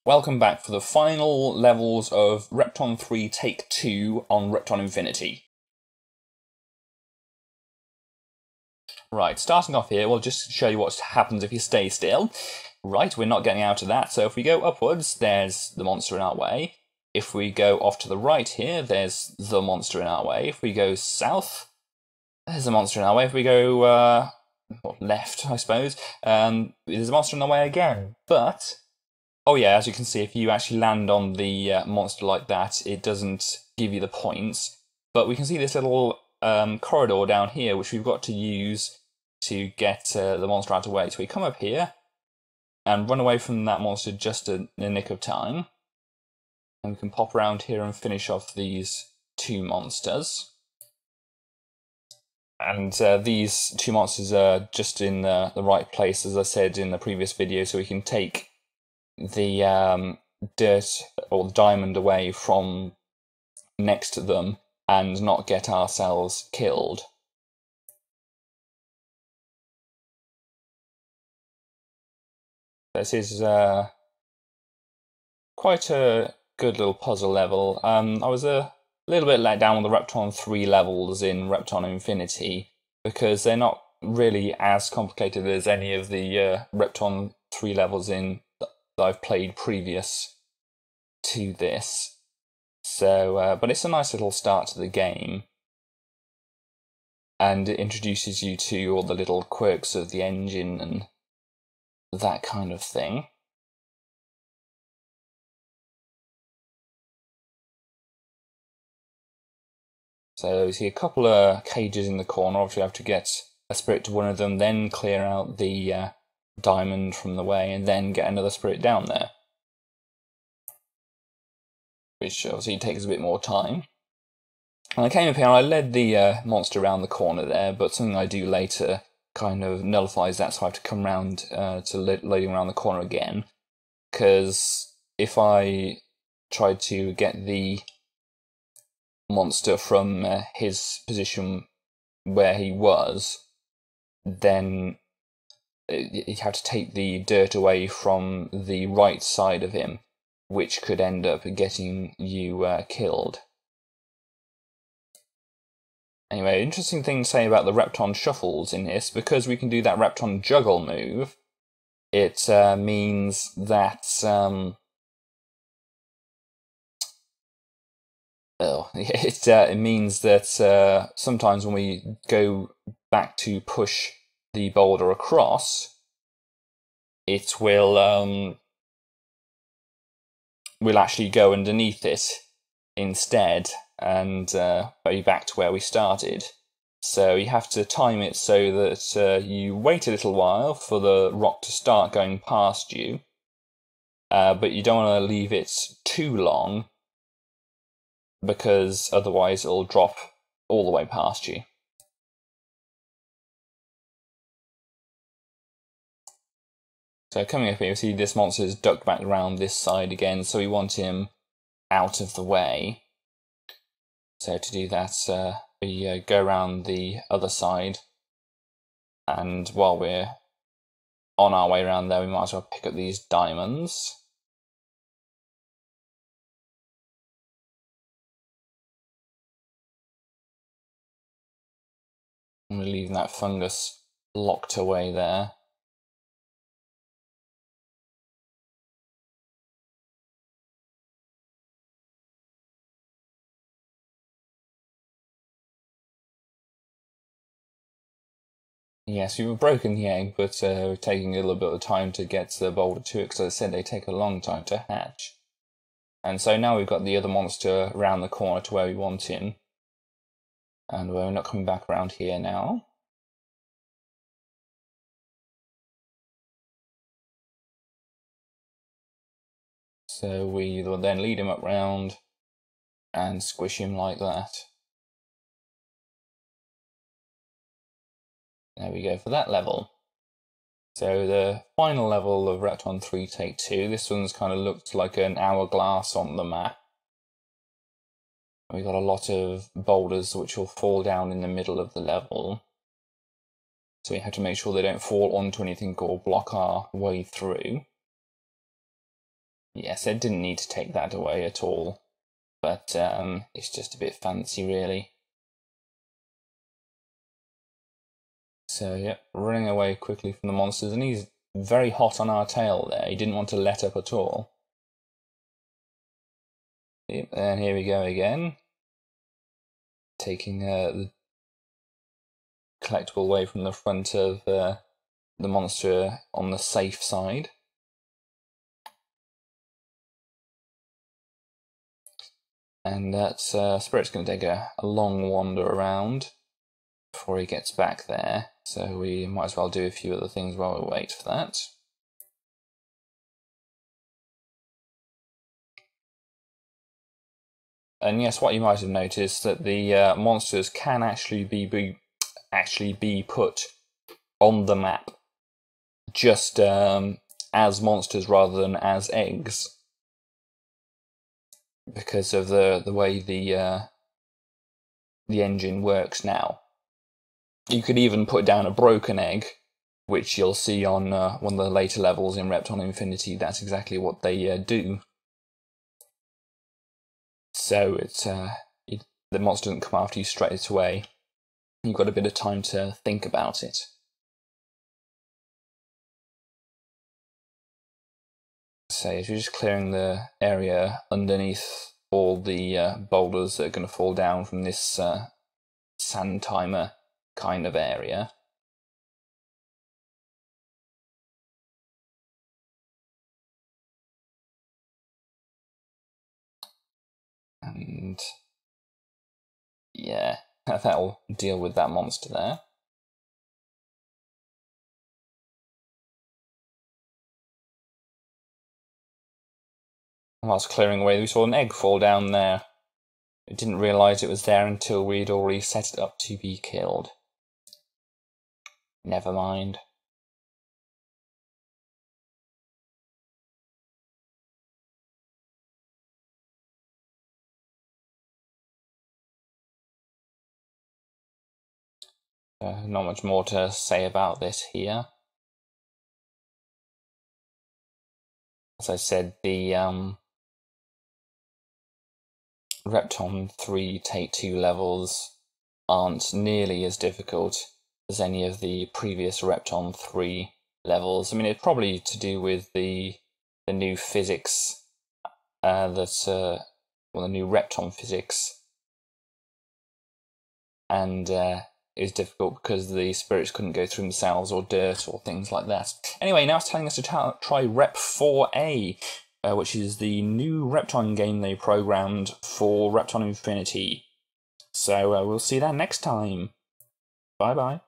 Welcome back for the final levels of Repton 3 Take 2 on Repton Infinity. Right, starting off here, we'll just show you what happens if you stay still. Right, we're not getting out of that, so if we go upwards, there's the monster in our way. If we go off to the right here, there's the monster in our way. If we go south, there's a monster in our way. If we go left, I suppose, there's a monster in our way again. But oh yeah, as you can see, if you actually land on the monster like that, it doesn't give you the points. But we can see this little corridor down here, which we've got to use to get the monster out of the way. So we come up here and run away from that monster just in the nick of time. And we can pop around here and finish off these two monsters. And these two monsters are just in the right place, as I said in the previous video, so we can take the dirt or the diamond away from next to them and not get ourselves killed. This is quite a good little puzzle level. I was a little bit let down on the Repton 3 levels in Repton Infinity because they're not really as complicated as any of the Repton 3 levels in I've played previous to this. So, but it's a nice little start to the game. And it introduces you to all the little quirks of the engine and that kind of thing. So you see a couple of cages in the corner. Obviously you have to get a spirit to one of them, then clear out the diamond from the way, and then get another spirit down there. Which obviously takes a bit more time. And I came up here and I led the monster around the corner there, but something I do later kind of nullifies that, so I have to come around to loading around the corner again. Because if I tried to get the monster from his position where he was, then you have to take the dirt away from the right side of him, which could end up getting you killed. Anyway, interesting thing to say about the Repton shuffles in this, because we can do that Repton juggle move, it means that it means that sometimes when we go back to push the boulder across, it will actually go underneath it instead and be back to where we started. So you have to time it so that you wait a little while for the rock to start going past you, but you don't want to leave it too long, because otherwise it'll drop all the way past you. So coming up here, you see this monster is ducked back around this side again, so we want him out of the way. So to do that, we go around the other side, and while we're on our way around there, we might as well pick up these diamonds. And we're leaving that fungus locked away there. Yes, we've broken the egg, but we're taking a little bit of time to get the boulder to it, because as I said, they take a long time to hatch. And so now we've got the other monster around the corner to where we want him. And we're not coming back around here now. So we will then lead him up round and squish him like that. There we go for that level. So the final level of Repton 3 Take 2, this one's kind of looked like an hourglass on the map. We've got a lot of boulders which will fall down in the middle of the level. So we have to make sure they don't fall onto anything or block our way through. Yes, it didn't need to take that away at all, but it's just a bit fancy, really. So, yep, running away quickly from the monsters, and he's very hot on our tail there. He didn't want to let up at all. Yep, and here we go again. Taking the collectible away from the front of the monster on the safe side. And that Spirit's going to take a long wander around before he gets back there, so we might as well do a few other things while we wait for that. And yes, what you might have noticed that the monsters can actually be put on the map, just as monsters rather than as eggs, because of the way the engine works now. You could even put down a broken egg, which you'll see on one of the later levels in Repton Infinity. That's exactly what they do. So it's the monster doesn't come after you straight away. You've got a bit of time to think about it. So if you're just clearing the area underneath all the boulders that are going to fall down from this sand timer kind of area. And yeah, that'll deal with that monster there. Whilst clearing away, we saw an egg fall down there. We didn't realise it was there until we'd already set it up to be killed. Never mind. Not much more to say about this here. As I said, the Repton 3 Take 2 levels aren't nearly as difficult as any of the previous Repton 3 levels. I mean, it's probably to do with the new physics, the new Repton physics, and it was difficult because the spirits couldn't go through themselves or dirt or things like that. Anyway, now it's telling us to try Rep 4A, which is the new Repton game they programmed for Repton Infinity. So we'll see that next time. Bye-bye.